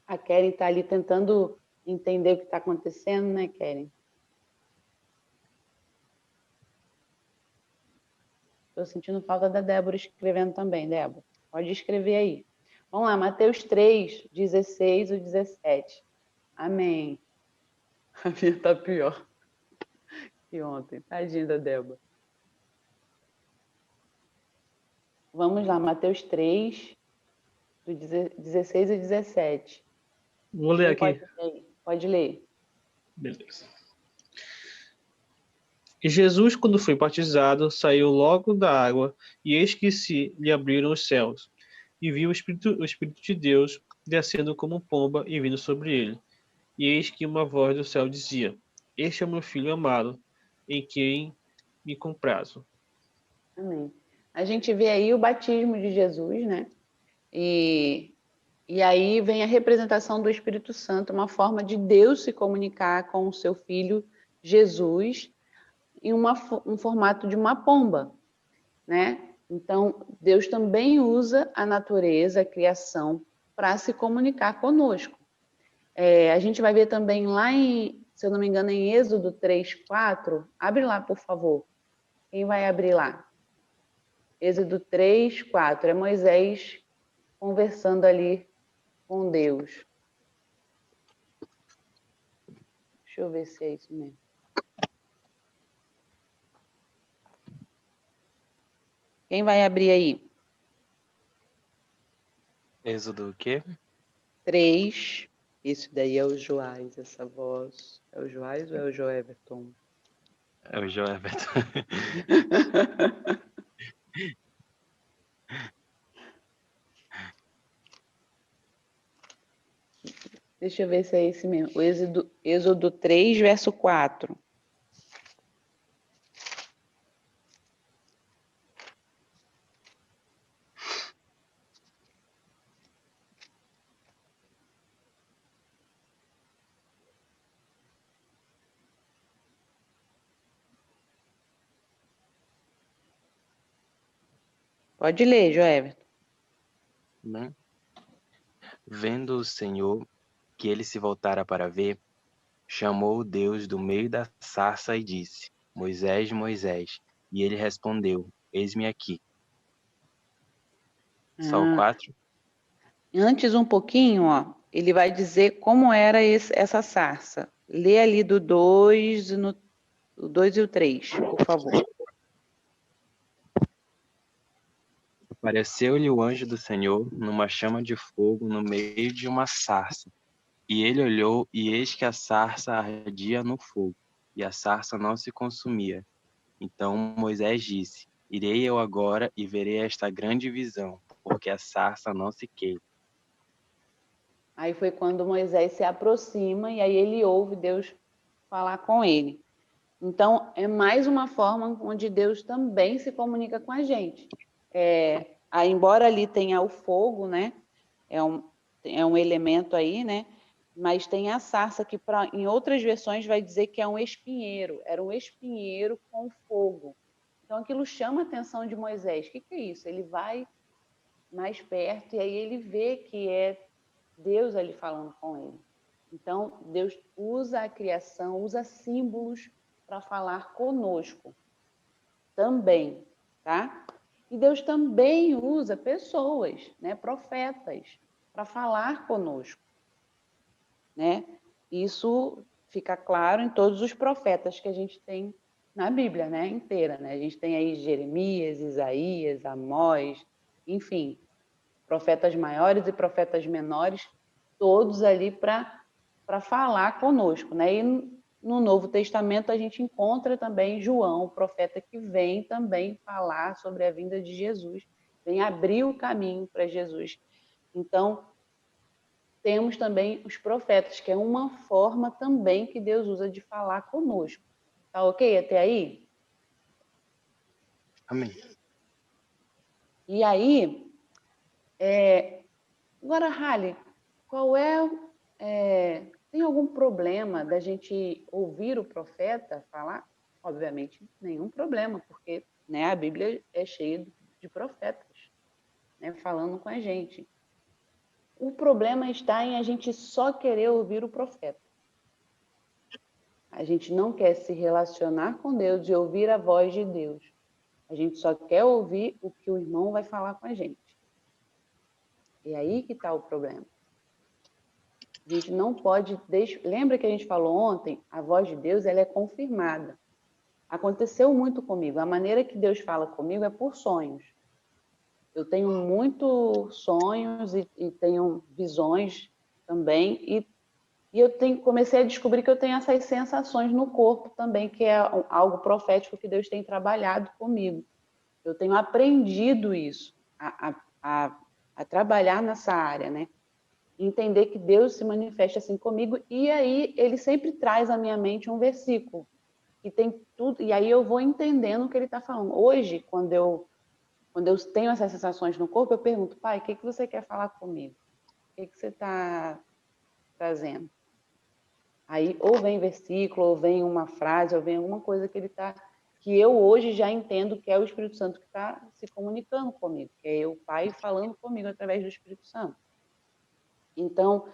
A Keren está ali tentando entender o que está acontecendo, né, Keren? Estou sentindo falta da Débora escrevendo também, Débora. Pode escrever aí. Vamos lá, Mateus 3, 16 e 17. Amém. A minha está pior que ontem. Tadinha da Débora. Vamos lá, Mateus 3, do 16 e 17. Vou ler Quem aqui. pode ler? Pode ler. Beleza. E Jesus, quando foi batizado, saiu logo da água, e eis que se lhe abriram os céus, e viu o Espírito de Deus descendo como pomba e vindo sobre ele. E eis que uma voz do céu dizia: Este é o meu filho amado, em quem me comprazo. Amém. A gente vê aí o batismo de Jesus, né? E aí vem a representação do Espírito Santo, uma forma de Deus se comunicar com o seu filho Jesus em um formato de uma pomba, né? Então, Deus também usa a natureza, a criação, para se comunicar conosco. A gente vai ver também lá em, se eu não me engano, em Êxodo 3:4. Abre lá, por favor. Quem vai abrir lá? Êxodo 3:4. É Moisés conversando ali com Deus. Deixa eu ver se é isso mesmo. Quem vai abrir aí? Êxodo o quê? 3. Isso daí é o Joás, essa voz. É o Joás ou é o Joeverton? É o João Everton. Deixa eu ver se é esse mesmo. O Êxodo 3, verso 4. Pode ler, Joeverton. Né? Vendo o Senhor que ele se voltara para ver, chamou o Deus do meio da sarça e disse: Moisés, Moisés. E ele respondeu: Eis-me aqui. Só o Ah, 4? antes um pouquinho, ó, ele vai dizer como era essa sarça. Lê ali do 2, o 2 e o 3, por favor. Apareceu-lhe o anjo do Senhor numa chama de fogo no meio de uma sarça. E ele olhou, e eis que a sarça ardia no fogo, e a sarça não se consumia. Então Moisés disse: Irei eu agora e verei esta grande visão, porque a sarça não se queima. Aí foi quando Moisés se aproxima e aí ele ouve Deus falar com ele. Então, é mais uma forma onde Deus também se comunica com a gente. Embora ali tenha o fogo, né? É um elemento aí, né? Mas tem a sarça que em outras versões vai dizer que é um espinheiro. Era um espinheiro com fogo. Então, aquilo chama a atenção de Moisés. O que é isso? Ele vai mais perto e aí ele vê que é Deus ali falando com ele. Então, Deus usa a criação, usa símbolos para falar conosco também, tá? E Deus também usa pessoas, né, profetas, para falar conosco, né? Isso fica claro em todos os profetas que a gente tem na Bíblia, né, inteira, né? A gente tem aí Jeremias, Isaías, Amós, enfim, profetas maiores e profetas menores, todos ali para falar conosco, né? E no Novo Testamento a gente encontra também João, o profeta que vem também falar sobre a vinda de Jesus, vem abrir o caminho para Jesus. Então, temos também os profetas, que é uma forma também que Deus usa de falar conosco. Tá ok até aí? Amém. E aí, agora, Hali, qual tem algum problema da gente ouvir o profeta falar? Obviamente, nenhum problema, porque, né, a Bíblia é cheia de profetas, né, falando com a gente. O problema está em a gente só querer ouvir o profeta. A gente não quer se relacionar com Deus e ouvir a voz de Deus. A gente só quer ouvir o que o irmão vai falar com a gente. E aí que está o problema. A gente não pode... Lembra que a gente falou ontem? A voz de Deus, ela é confirmada. Aconteceu muito comigo. A maneira que Deus fala comigo é por sonhos. Eu tenho muitos sonhos e tenho visões também. E eu comecei a descobrir que eu tenho essas sensações no corpo também, que é algo profético que Deus tem trabalhado comigo. Eu tenho aprendido isso, a trabalhar nessa área, né? Entender que Deus se manifesta assim comigo, e aí ele sempre traz à minha mente um versículo que tem tudo, e aí eu vou entendendo o que ele está falando. Hoje, quando eu tenho essas sensações no corpo, eu pergunto: Pai, o que você quer falar comigo? O que você está trazendo? Aí ou vem versículo, ou vem uma frase, ou vem alguma coisa que eu hoje já entendo que é o Espírito Santo que está se comunicando comigo, que é o Pai falando comigo através do Espírito Santo. Então,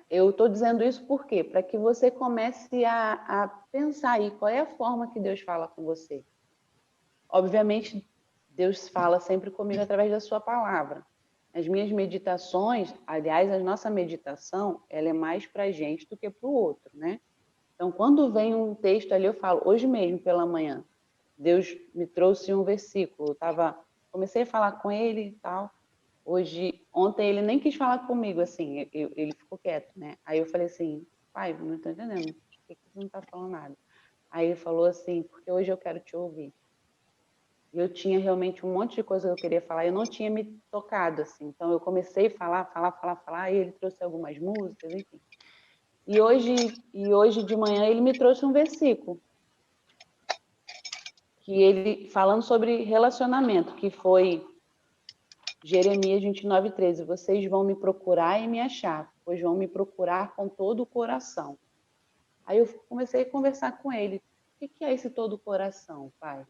eu estou dizendo isso por quê? Para que você comece a pensar aí qual é a forma que Deus fala com você. Obviamente, Deus fala sempre comigo através da sua palavra. As minhas meditações, aliás, a nossa meditação, ela é mais para a gente do que para o outro, né? Então, quando vem um texto ali, eu falo, hoje mesmo, pela manhã, Deus me trouxe um versículo. Comecei a falar com ele e tal. Ontem ele nem quis falar comigo, assim, ele ficou quieto, né? Aí eu falei assim: Pai, não estou entendendo, por que você não está falando nada? Aí ele falou assim: porque hoje eu quero te ouvir. E eu tinha realmente um monte de coisa que eu queria falar, eu não tinha me tocado, assim. Então eu comecei a falar, e ele trouxe algumas músicas, enfim. E hoje de manhã ele me trouxe um versículo, que ele, falando sobre relacionamento, que foi Jeremias 29:13. Vocês vão me procurar e me achar, pois vão me procurar com todo o coração. Aí eu comecei a conversar com ele. O que é esse todo o coração, Pai?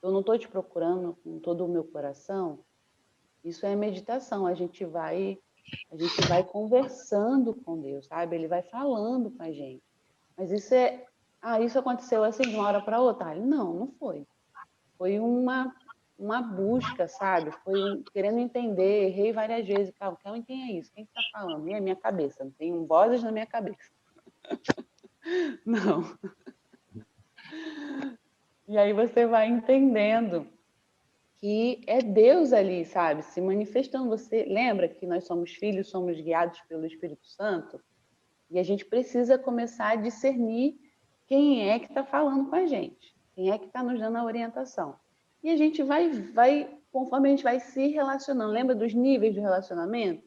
Eu não estou te procurando com todo o meu coração? Isso é meditação. A gente vai conversando com Deus, sabe? Ele vai falando com a gente. Mas isso aconteceu assim de uma hora para outra? Não foi. Foi uma busca, sabe? Querendo entender, errei várias vezes. Calma, quem é isso? Quem está falando? E a minha cabeça? Não tem vozes na minha cabeça. Não. E aí você vai entendendo que é Deus ali, sabe? Se manifestando. Você lembra que nós somos filhos, somos guiados pelo Espírito Santo? E a gente precisa começar a discernir quem é que está falando com a gente, quem é que está nos dando a orientação. E a gente conforme a gente vai se relacionando, lembra dos níveis do relacionamento?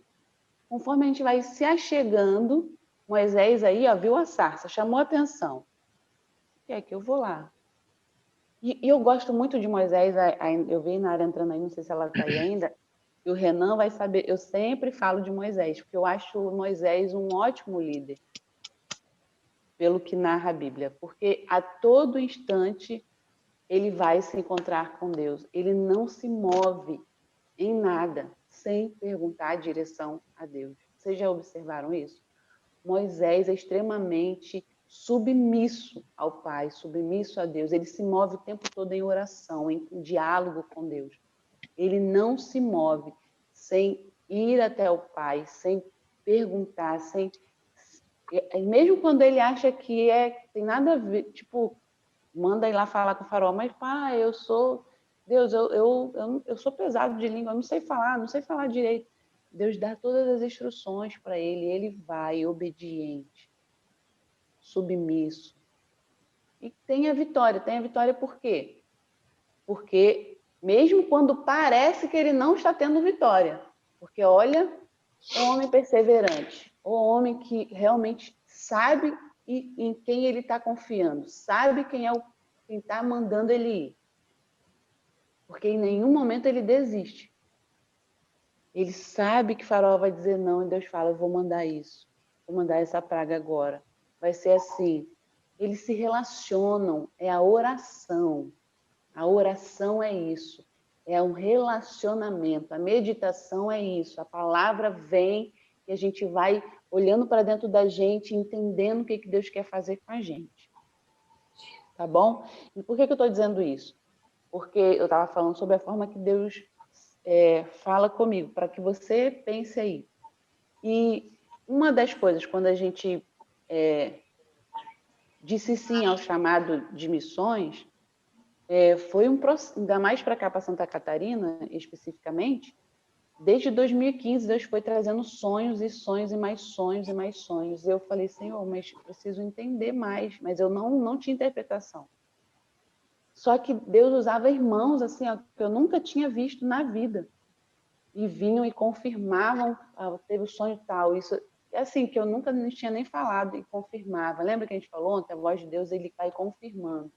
Conforme a gente vai se achegando, Moisés aí, ó, viu a sarça, chamou a atenção. O que é que eu vou lá? E eu gosto muito de Moisés, eu vi Nara entrando aí, não sei se ela está aí ainda, e o Renan vai saber, eu sempre falo de Moisés, porque eu acho Moisés um ótimo líder, pelo que narra a Bíblia, porque a todo instante ele vai se encontrar com Deus. Ele não se move em nada sem perguntar a direção a Deus. Vocês já observaram isso? Moisés é extremamente submisso ao Pai, submisso a Deus. Ele se move o tempo todo em oração, em diálogo com Deus. Ele não se move sem ir até o Pai, sem perguntar, mesmo quando ele acha que tem nada a ver, tipo, manda ir lá falar com o Faraó, mas pai, Deus, eu sou pesado de língua, eu não sei falar direito. Deus dá todas as instruções para ele vai obediente, submisso. E tem a vitória por quê? Porque mesmo quando parece que ele não está tendo vitória, porque olha, o homem perseverante, o homem que realmente sabe em quem ele está confiando, sabe quem está mandando ele ir. Porque em nenhum momento ele desiste. Ele sabe que Faraó vai dizer não, e Deus fala, eu vou mandar isso, vou mandar essa praga agora. Vai ser assim. Eles se relacionam, é a oração. A oração é isso. É um relacionamento. A meditação é isso. A palavra vem e a gente vai olhando para dentro da gente, entendendo o que Deus quer fazer com a gente. Tá bom? E por que eu estou dizendo isso? Porque eu estava falando sobre a forma que Deus fala comigo, para que você pense aí. E uma das coisas, quando a gente disse sim ao chamado de missões, foi um processo, ainda mais para cá, para Santa Catarina, especificamente, desde 2015, Deus foi trazendo sonhos e sonhos e mais sonhos e mais sonhos. E eu falei, Senhor, mas preciso entender mais, mas eu não tinha interpretação. Só que Deus usava irmãos assim, ó, que eu nunca tinha visto na vida. E vinham e confirmavam, teve o sonho tal, isso é assim, que eu nunca tinha nem falado e confirmava. Lembra que a gente falou ontem? A voz de Deus, ele vai confirmando.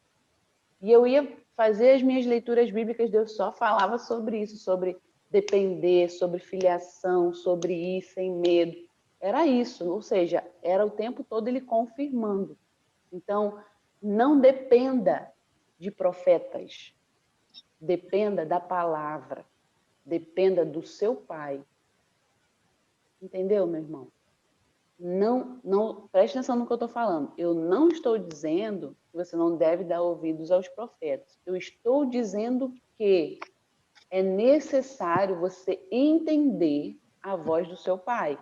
E eu ia fazer as minhas leituras bíblicas, Deus só falava sobre isso, sobre depender, sobre filiação, sobre ir sem medo. Era isso, ou seja, era o tempo todo ele confirmando. Então, não dependa de profetas, dependa da palavra, dependa do seu pai. Entendeu, meu irmão? Não, preste atenção no que eu estou falando. Eu não estou dizendo que você não deve dar ouvidos aos profetas. Eu estou dizendo que é necessário você entender a voz do seu pai.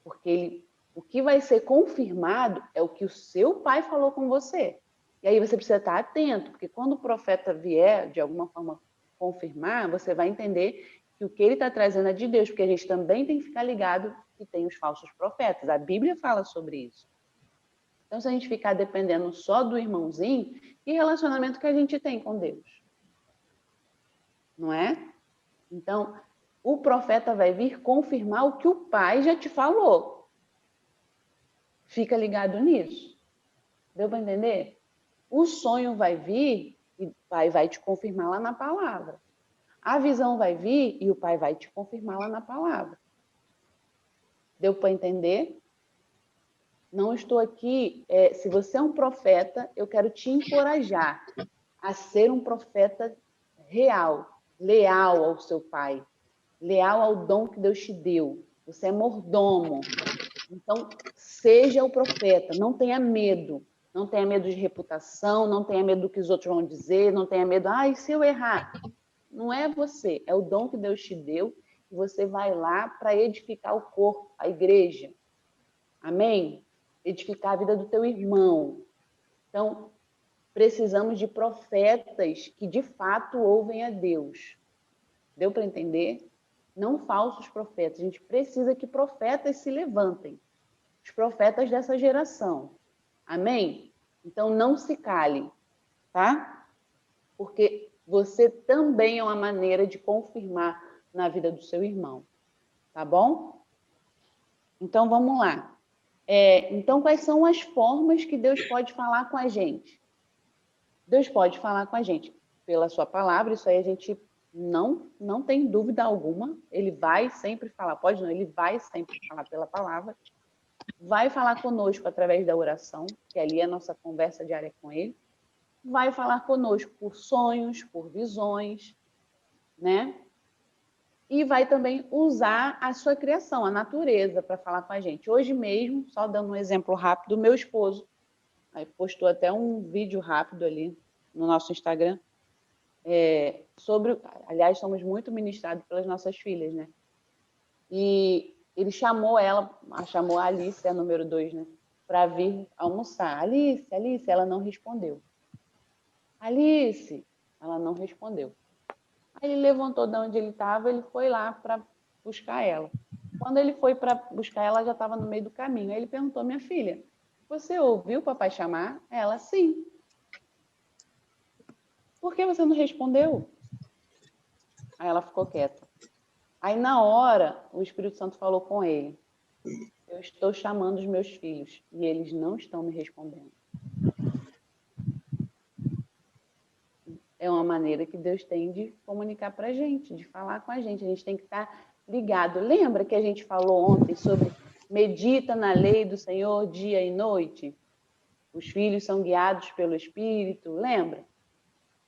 Porque o que vai ser confirmado é o que o seu pai falou com você. E aí você precisa estar atento, porque quando o profeta vier, de alguma forma, confirmar, você vai entender que o que ele está trazendo é de Deus, porque a gente também tem que ficar ligado que tem os falsos profetas. A Bíblia fala sobre isso. Então, se a gente ficar dependendo só do irmãozinho, que relacionamento que a gente tem com Deus? Não é? Então, o profeta vai vir confirmar o que o pai já te falou. Fica ligado nisso. Deu para entender? O sonho vai vir e o pai vai te confirmar lá na palavra. A visão vai vir e o pai vai te confirmar lá na palavra. Deu para entender? Não estou aqui... se você é um profeta, eu quero te encorajar a ser um profeta real, leal ao seu pai, leal ao dom que Deus te deu. Você é mordomo. Então, seja o profeta. Não tenha medo. Não tenha medo de reputação, não tenha medo do que os outros vão dizer, não tenha medo, e se eu errar? Não é você, é o dom que Deus te deu e você vai lá para edificar o corpo, a igreja. Amém? Edificar a vida do teu irmão. Então, precisamos de profetas que de fato ouvem a Deus. Deu para entender? Não falsos profetas. A gente precisa que profetas se levantem. Os profetas dessa geração. Amém? Então, não se cale, tá? Porque você também é uma maneira de confirmar na vida do seu irmão. Tá bom? Então, vamos lá. Então, quais são as formas que Deus pode falar com a gente? Deus pode falar com a gente pela sua palavra, isso aí a gente não tem dúvida alguma. Ele vai sempre falar, pode não, ele vai sempre falar pela palavra. Vai falar conosco através da oração, que ali é a nossa conversa diária com ele. Vai falar conosco por sonhos, por visões, né? E vai também usar a sua criação, a natureza, para falar com a gente. Hoje mesmo, só dando um exemplo rápido, meu esposo aí postou até um vídeo rápido ali no nosso Instagram, aliás, somos muito ministrados pelas nossas filhas, né? E ele chamou a Alice, a número 2, né? Para vir almoçar. Alice, ela não respondeu. Alice, ela não respondeu. Aí ele levantou de onde ele estava, ele foi lá para buscar ela. Quando ele foi para buscar ela, já estava no meio do caminho. Aí ele perguntou, minha filha, você ouviu o papai chamar? Ela, sim. Por que você não respondeu? Aí ela ficou quieta. Aí, na hora, o Espírito Santo falou com ele. Eu estou chamando os meus filhos e eles não estão me respondendo. É uma maneira que Deus tem de comunicar para a gente, de falar com a gente. A gente tem que estar ligado. Lembra que a gente falou ontem sobre medita na lei do Senhor dia e noite? Os filhos são guiados pelo Espírito, lembra?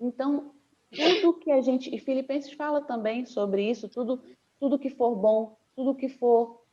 Então, tudo que a gente, e Filipenses fala também sobre isso, tudo que for bom, tudo que for